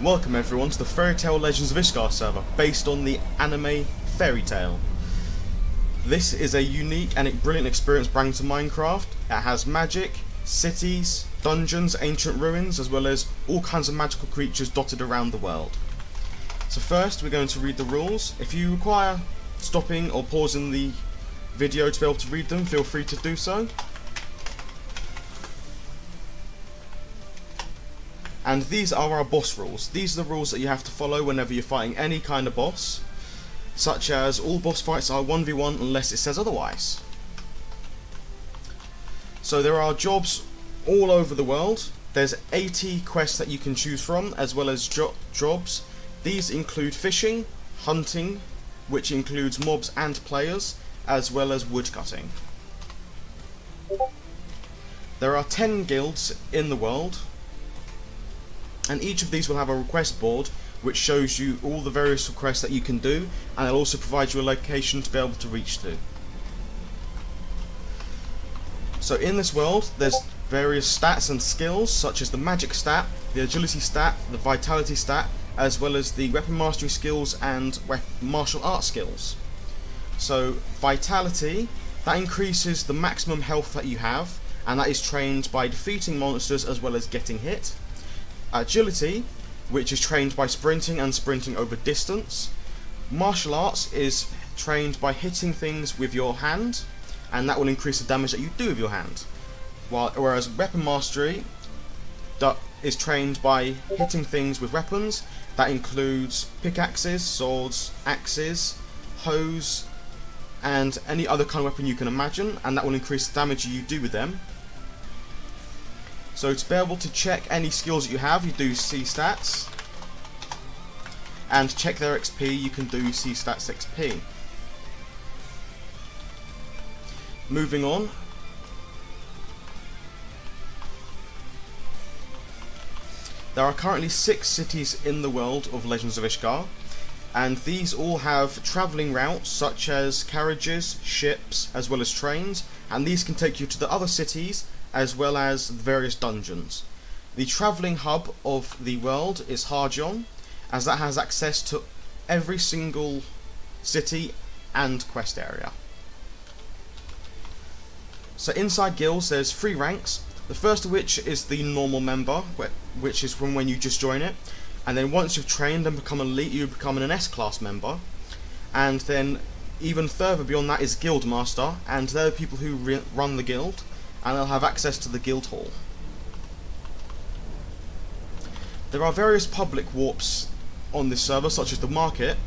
Welcome everyone to the Fairy Tale Legends of Ishgar server, based on the anime Fairy Tale. This is a unique and brilliant experience brought to Minecraft. It has magic, cities, dungeons, ancient ruins, as well as all kinds of magical creatures dotted around the world. So first we're going to read the rules. If you require stopping or pausing the video to be able to read them, feel free to do so. And these are our boss rules. These are the rules that you have to follow whenever you're fighting any kind of boss, such as all boss fights are 1v1 unless it says otherwise. So there are jobs all over the world. There's 80 quests that you can choose from, as well as jobs. These include fishing, hunting, which includes mobs and players, as well as woodcutting. There are 10 guilds in the world, and each of these will have a request board which shows you all the various requests that you can do, and it'll also provide you a location to be able to reach to. So in this world there's various stats and skills, such as the magic stat, the agility stat, the vitality stat, as well as the weapon mastery skills and martial arts skills. So vitality, that increases the maximum health that you have, and that is trained by defeating monsters as well as getting hit. Agility, which is trained by sprinting and sprinting over distance. Martial arts is trained by hitting things with your hand, and that will increase the damage that you do with your hand. Whereas weapon mastery is trained by hitting things with weapons. That includes pickaxes, swords, axes, hoes, and any other kind of weapon you can imagine, and that will increase the damage you do with them. So to be able to check any skills that you have, you do C stats, and to check their XP, you can do C stats XP. Moving on. There are currently 6 cities in the world of Legends of Ishgar, and these all have travelling routes such as carriages, ships, as well as trains, and these can take you to the other cities as well as various dungeons. The travelling hub of the world is Harjon, as that has access to every single city and quest area. So inside guilds there's 3 ranks, the first of which is the normal member, which is from when you just join it, and then once you've trained and become elite, you become an S-class member, and then even further beyond that is guild master, and they're the people who run the guild, and they'll have access to the guild hall. There are various public warps on this server, such as the market,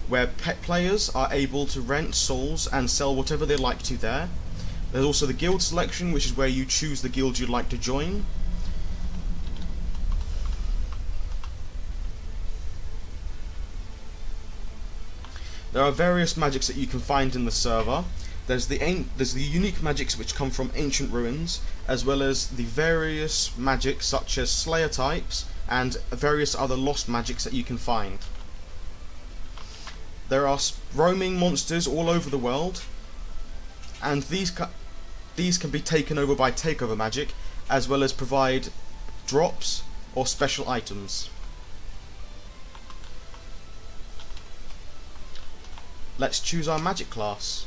where pet players are able to rent souls and sell whatever they like to there. There's also the guild selection, which is where you choose the guild you'd like to join. There are various magics that you can find in the server. There's the unique magics which come from ancient ruins, as well as the various magics such as slayer types and various other lost magics that you can find. There are roaming monsters all over the world, and these can be taken over by takeover magic, as well as provide drops or special items. Let's choose our magic class.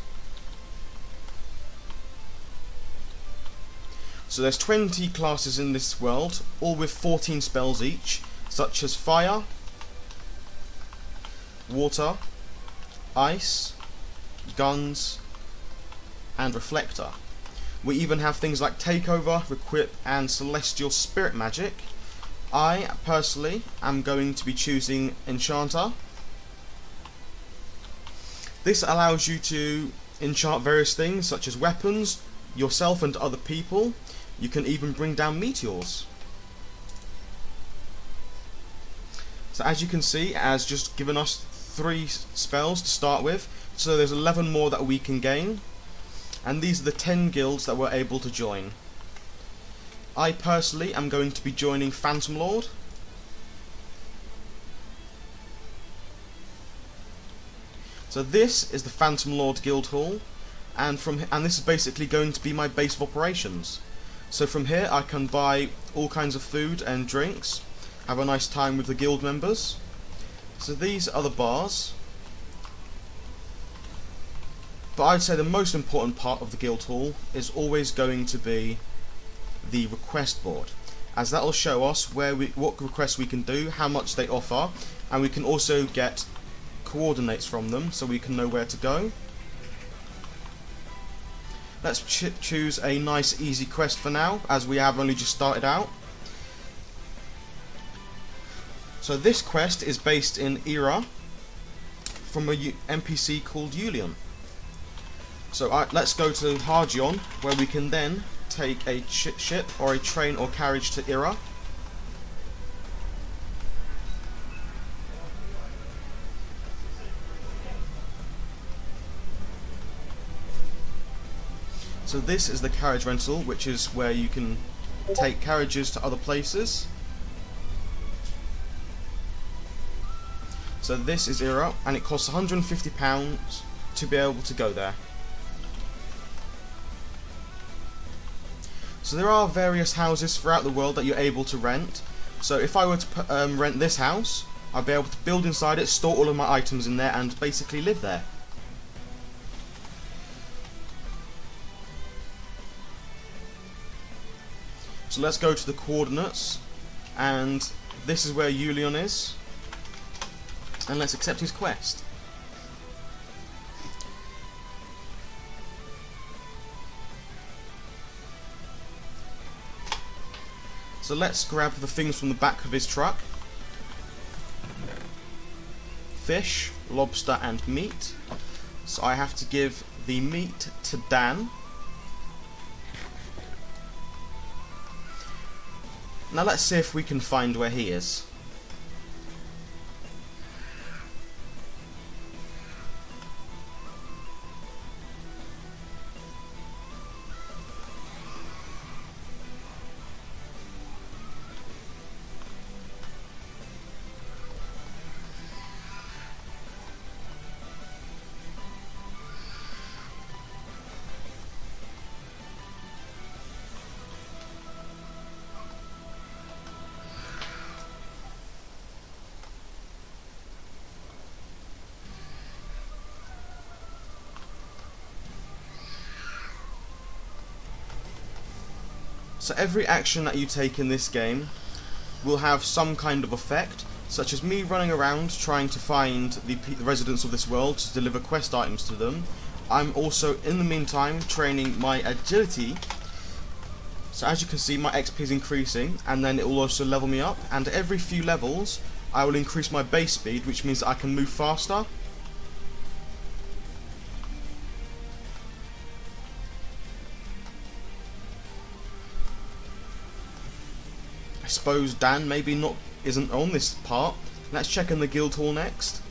So there's 20 classes in this world, all with 14 spells each, such as fire, water, ice, guns, and reflector. We even have things like takeover, equip, and celestial spirit magic. I personally am going to be choosing enchanter. This allows you to enchant various things such as weapons, yourself and other people. You can even bring down meteors. So as you can see, it has just given us 3 spells to start with, so there's 11 more that we can gain, and these are the 10 guilds that we're able to join. I personally am going to be joining Phantom Lord. So this is the Phantom Lord Guild Hall, and this is basically going to be my base of operations. So from here I can buy all kinds of food and drinks, have a nice time with the guild members. So these are the bars. But I'd say the most important part of the guild hall is always going to be the request board, as that will show us what requests we can do, how much they offer, and we can also get coordinates from them so we can know where to go. Let's choose a nice easy quest for now, as we have only just started out. So this quest is based in Era from a NPC called Julian. So let's go to Hargion, where we can then take a ship or a train or carriage to Era. So this is the carriage rental, which is where you can take carriages to other places. So this is Era, and it costs £150 to be able to go there. So there are various houses throughout the world that you're able to rent. So if I were to rent this house, I'd be able to build inside it, store all of my items in there, and basically live there. So let's go to the coordinates, and this is where Julian is, and let's accept his quest. So let's grab the things from the back of his truck. Fish, lobster and meat. So I have to give the meat to Dan. Now let's see if we can find where he is. So every action that you take in this game will have some kind of effect, such as me running around trying to find the residents of this world to deliver quest items to them. I'm also, in the meantime, training my agility. So as you can see, my XP is increasing, and then it will also level me up, and every few levels I will increase my base speed, which means that I can move faster. I suppose Dan maybe isn't on this part. Let's check in the guild hall next.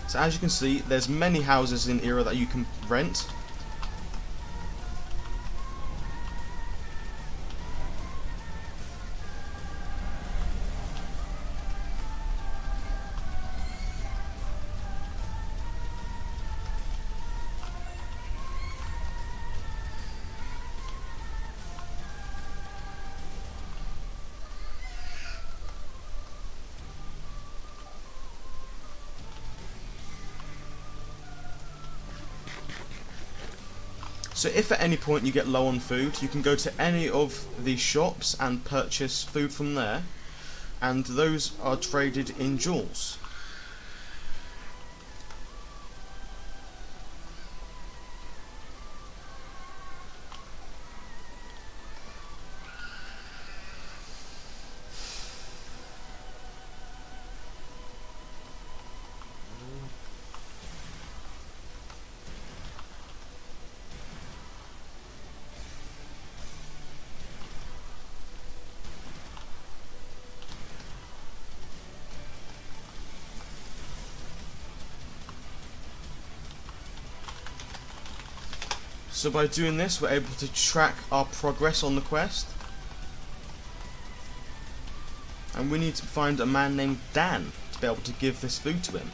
So as you can see, there's many houses in Era that you can rent. So if at any point you get low on food, you can go to any of these shops and purchase food from there, and those are traded in jewels. So by doing this, we're able to track our progress on the quest. And we need to find a man named Dan to be able to give this food to him.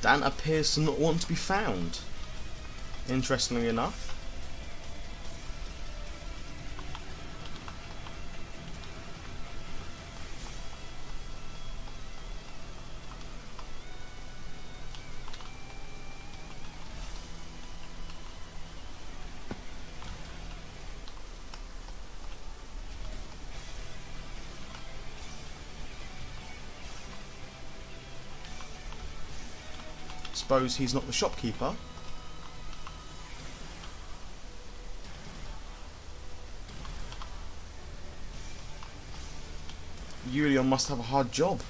Dan appears to not want to be found. Interestingly enough. Suppose he's not the shopkeeper. Yulion must have a hard job.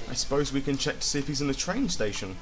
I suppose we can check to see if he's in the train station.